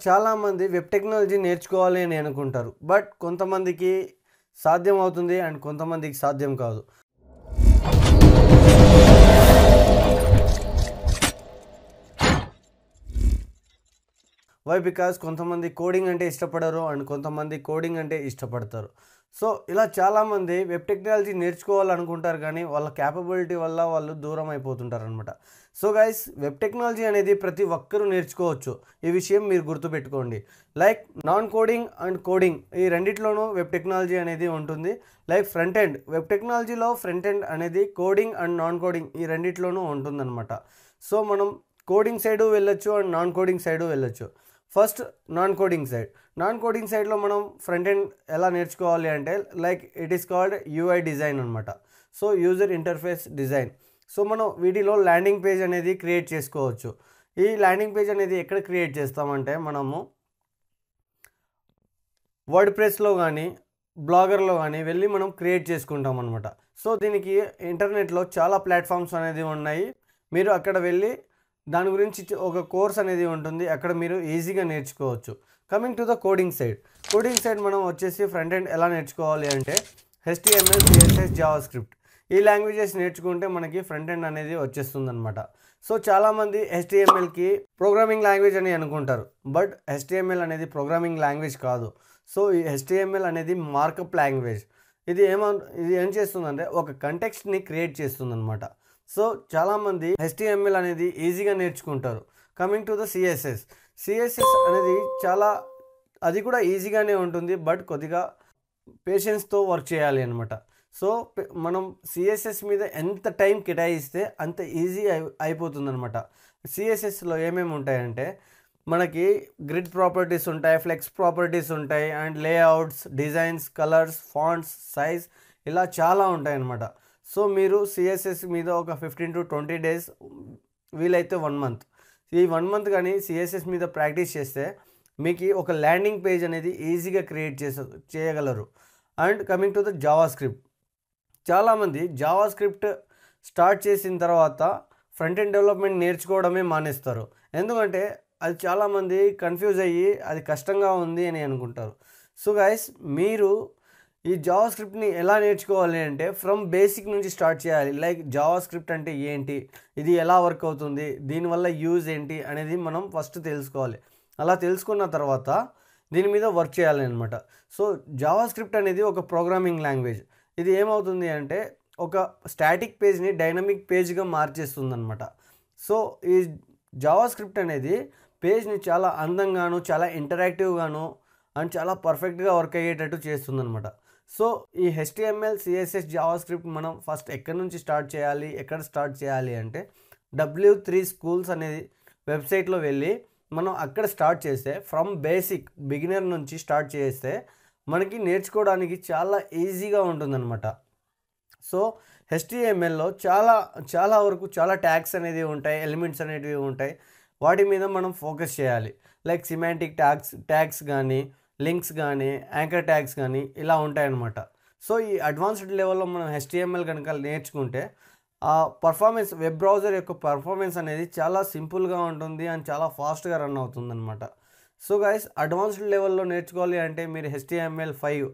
చాలామంది web technology నేర్చుకోవాలి అని అనుకుంటారు. బట్ కొంతమందికి సాధ్యం అవుతుంది అండ్ కొంతమందికి సాధ్యం కాదు. వై బికాస్ కొంతమంది కోడింగ్ అంటే ఇష్టపడరు అండ్ కొంతమంది కోడింగ్ అంటే ఇష్టపడతారు. సో ఇలా చాలామంది వెబ్ టెక్నాలజీ నేర్చుకోవాలనుకుంటారు కానీ వాళ్ళ క్యాపబిలిటీ వల్ల వాళ్ళు దూరం అయిపోతుంటారు అనమాట. సో గైస్, వెబ్ టెక్నాలజీ అనేది ప్రతి ఒక్కరూ నేర్చుకోవచ్చు. ఈ విషయం మీరు గుర్తుపెట్టుకోండి. Like non coding and coding ఈ రెండిట్లోనూ వెబ్ టెక్నాలజీ అనేది ఉంటుంది. లైక్ ఫ్రంట్ ఎండ్, వెబ్ టెక్నాలజీలో ఫ్రంట్ ఎండ్ అనేది కోడింగ్ అండ్ నాన్ కోడింగ్ ఈ రెండిట్లోనూ ఉంటుందన్నమాట. సో మనం కోడింగ్ సైడు వెళ్ళొచ్చు అండ్ నాన్ కోడింగ్ సైడు వెళ్ళొచ్చు. ఫస్ట్ నాన్ కోడింగ్ సైడ్లో మనం ఫ్రంట్ ఎండ్ ఎలా నేర్చుకోవాలి అంటే like it is called UI design అనమాట. So user interface design. So మనం వీటిలో ల్యాండింగ్ పేజ్ అనేది క్రియేట్ చేసుకోవచ్చు. ఈ ల్యాండింగ్ పేజ్ అనేది ఎక్కడ క్రియేట్ చేస్తామంటే మనము వర్డ్ ప్రెస్లో కానీ బ్లాగర్లో కానీ వెళ్ళి మనం క్రియేట్ చేసుకుంటాం అనమాట. సో దీనికి ఇంటర్నెట్లో చాలా ప్లాట్ఫామ్స్ అనేది ఉన్నాయి. మీరు అక్కడ వెళ్ళి దాని గురించి ఒక కోర్స్ అనేది ఉంటుంది, అక్కడ మీరు ఈజీగా నేర్చుకోవచ్చు. Coming to the coding side మనం వచ్చేసి ఫ్రంట్ ఎండ్ ఎలా నేర్చుకోవాలి అంటే HTML, CSS, జావాస్క్రిప్ట్ ఈ లాంగ్వేజెస్ నేర్చుకుంటే మనకి ఫ్రంట్ ఎండ్ అనేది వచ్చేస్తుంది అనమాట. సో చాలామంది HTMLకి ప్రోగ్రామింగ్ లాంగ్వేజ్ అని అనుకుంటారు, బట్ HTML అనేది ప్రోగ్రామింగ్ లాంగ్వేజ్ కాదు. సో ఈ HTML అనేది మార్కప్ లాంగ్వేజ్. ఇది ఏం చేస్తుందంటే ఒక కంటెక్స్ట్ని క్రియేట్ చేస్తుంది అనమాట. సో చాలామంది HTML అనేది ఈజీగా నేర్చుకుంటారు. కమింగ్ టు ద CSS అనేది అది కూడా ఈజీగానే ఉంటుంది, బట్ కొద్దిగా పేషెన్స్తో వర్క్ చేయాలి అనమాట. సో మనం CSS మీద ఎంత టైం కేటాయిస్తే అంత ఈజీ అయిపోతుంది అనమాట. CSSలో ఏమేమి ఉంటాయంటే మనకి గ్రిడ్ ప్రాపర్టీస్ ఉంటాయి, ఫ్లెక్స్ ప్రాపర్టీస్ ఉంటాయి, and layouts, designs, colours, fonts, size ఇలా చాలా ఉంటాయి అన్నమాట. సో మీరు CSS మీద ఒక 15 to 20 days, వీలైతే 1 month, ఈ 1 month కానీ CSS మీద ప్రాక్టీస్ చేస్తే మీకు ఒక ల్యాండింగ్ పేజ్ అనేది ఈజీగా క్రియేట్ చేయగలరు. And coming to the JavaScript, చాలామంది జావాస్క్రిప్ట్ స్టార్ట్ చేసిన తర్వాత ఫ్రంట్ ఎండ్ డెవలప్మెంట్ నేర్చుకోవడమే మానేస్తారు. ఎందుకంటే అది చాలామంది కన్ఫ్యూజ్ అయ్యి అది కష్టంగా ఉంది అని అనుకుంటారు. సో గైస్, మీరు ఈ జావాస్క్రిప్ట్ని ఎలా నేర్చుకోవాలి అంటే ఫ్రమ్ బేసిక్ నుంచి స్టార్ట్ చేయాలి. లైక్ జావాస్క్రిప్ట్ అంటే ఏంటి, ఇది ఎలా వర్క్ అవుతుంది, దీనివల్ల యూజ్ ఏంటి అనేది మనం ఫస్ట్ తెలుసుకోవాలి. అలా తెలుసుకున్న తర్వాత దీని మీద వర్క్ చేయాలి అనమాట. సో జావాస్క్రిప్ట్ అనేది ఒక ప్రోగ్రామింగ్ లాంగ్వేజ్. ఇది ఏమవుతుంది అంటే ఒక స్టాటిక్ పేజ్ని డైనమిక్ పేజ్గా మార్చేస్తుంది అనమాట. సో ఈ జావాస్క్రిప్ట్ అనేది పేజ్ని చాలా అందంగాను, చాలా ఇంటరాక్టివ్గాను అండ్ చాలా పర్ఫెక్ట్గా వర్క్ అయ్యేటట్టు చేస్తుంది అనమాట. సో ఈ HTML, CSS, జావాస్క్రిప్ట్ మనం ఫస్ట్ ఎక్కడి నుంచి స్టార్ట్ చేయాలి అంటే W3 Schools అనేది వెబ్సైట్లో వెళ్ళి మనం అక్కడ స్టార్ట్ చేస్తే ఫ్రమ్ బేసిక్ బిగినర్ నుంచి స్టార్ట్ చేస్తే మనకి నేర్చుకోవడానికి చాలా ఈజీగా ఉంటుందన్నమాట. సో HTMLలో చాలా వరకు చాలా ట్యాగ్స్ అనేవి ఉంటాయి, ఎలిమెంట్స్ అనేటివి ఉంటాయి. వాటి మీద మనం ఫోకస్ చేయాలి. లైక్ సిమాంటిక్ ట్యాగ్స్ కానీ, లింక్స్ కానీ, యాంకర్ ట్యాగ్స్ కానీ ఇలా ఉంటాయన్నమాట. సో ఈ అడ్వాన్స్డ్ లెవెల్లో మనం HTML కనుక నేర్చుకుంటే ఆ పర్ఫార్మెన్స్, వెబ్ బ్రౌజర్ యొక్క పర్ఫార్మెన్స్ అనేది చాలా సింపుల్గా ఉంటుంది అండ్ చాలా ఫాస్ట్గా రన్ అవుతుంది అనమాట. సో గైస్, అడ్వాన్స్డ్ లెవెల్లో నేర్చుకోవాలి అంటే మీరు HTML5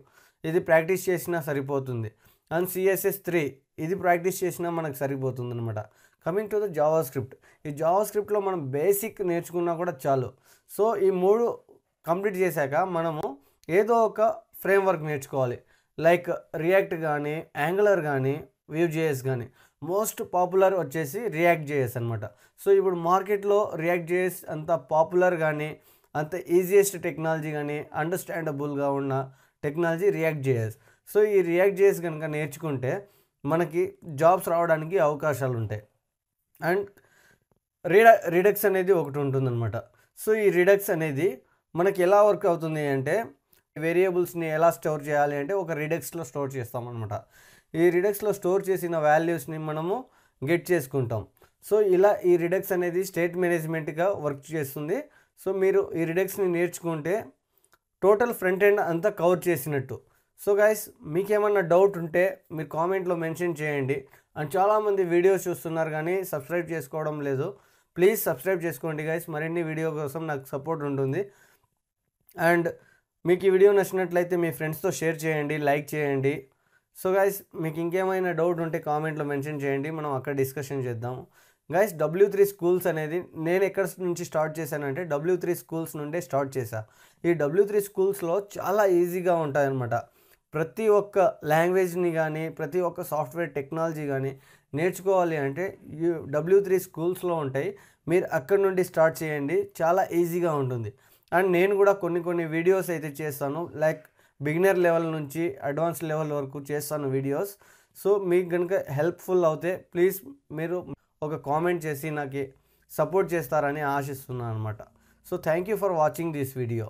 ఇది ప్రాక్టీస్ చేసినా సరిపోతుంది, అండ్ CSS3 ఇది ప్రాక్టీస్ చేసినా మనకు సరిపోతుంది అనమాట. కమింగ్ టు ద జావాస్క్రిప్ట్, ఈ జావాస్క్రిప్ట్లో మనం బేసిక్ నేర్చుకున్నా కూడా చాలు. సో ఈ 3 కంప్లీట్ చేశాక మనము ఏదో ఒక ఫ్రేమ్వర్క్ నేర్చుకోవాలి. లైక్ రియాక్ట్ కానీ, యాంగులర్ కానీ, Vue.js కానీ. మోస్ట్ పాపులర్ వచ్చేసి React.js అనమాట. సో ఇప్పుడు మార్కెట్లో React.js అంత పాపులర్ కానీ, అంత ఈజియెస్ట్ టెక్నాలజీ కానీ, అండర్స్టాండబుల్గా ఉన్న టెక్నాలజీ React.js. సో ఈ React.js కనుక నేర్చుకుంటే మనకి జాబ్స్ రావడానికి అవకాశాలు ఉంటాయి. అండ్ రిడక్స్ అనేది ఒకటి ఉంటుందన్నమాట. సో ఈ రిడక్స్ అనేది మనకి ఎలా వర్క్ అవుతుంది అంటే వేరియబుల్స్ని ఎలా స్టోర్ చేయాలి అంటే ఒక రిడక్స్లో స్టోర్ చేస్తామన్నమాట. ఈ రిడక్స్లో స్టోర్ చేసిన వాల్యూస్ని మనము గెట్ చేసుకుంటాం. సో ఇలా ఈ రిడక్స్ అనేది స్టేట్ మేనేజ్మెంట్గా వర్క్ చేస్తుంది. సో మీరు ఈ రిడక్స్ని నేర్చుకుంటే టోటల్ ఫ్రంట్ ఎండ్ అంతా కవర్ చేసినట్టు. సో గైస్, మీకేమన్నా డౌట్ ఉంటే మీరు కామెంట్లో మెన్షన్ చేయండి. అండ్ చాలామంది వీడియోస్ చూస్తున్నారు కానీ సబ్స్క్రైబ్ చేసుకోవడం లేదు. ప్లీజ్ సబ్స్క్రైబ్ చేసుకోండి గైస్, మరిన్ని వీడియో కోసం నాకు సపోర్ట్ ఉంటుంది. అండ్ మీకు ఈ వీడియో నచ్చినట్లయితే మీ ఫ్రెండ్స్తో షేర్ చేయండి, లైక్ చేయండి. సో గైస్, మీకు ఇంకేమైనా డౌట్ ఉంటే కామెంట్లో మెన్షన్ చేయండి, మనం అక్కడ డిస్కషన్ చేద్దాము. గైస్, W3 స్కూల్స్ అనేది నేను ఎక్కడ నుంచి స్టార్ట్ చేశానంటే W3 స్కూల్స్ నుండే స్టార్ట్ చేశా. ఈ W3 స్కూల్స్లో చాలా ఈజీగా ఉంటాయన్నమాట. ప్రతి ఒక్క లాంగ్వేజ్ని కానీ, ప్రతి ఒక్క సాఫ్ట్వేర్ టెక్నాలజీ కానీ నేర్చుకోవాలి అంటే ఈ W3 స్కూల్స్లో ఉంటాయి. మీరు అక్కడ నుండి స్టార్ట్ చేయండి, చాలా ఈజీగా ఉంటుంది. అండ్ నేను కూడా కొన్ని వీడియోస్ అయితే చేస్తాను, లైక్ బిగినర్ లెవెల్ నుంచి అడ్వాన్స్ లెవెల్ వరకు చేస్తాను వీడియోస్. సో మీకు కనుక హెల్ప్ఫుల్ అవుతే ప్లీజ్ మీరు ఒక కామెంట్ చేసి నాకు సపోర్ట్ చేస్తారని ఆశిస్తున్నాను అనమాట. So thank you for watching this video.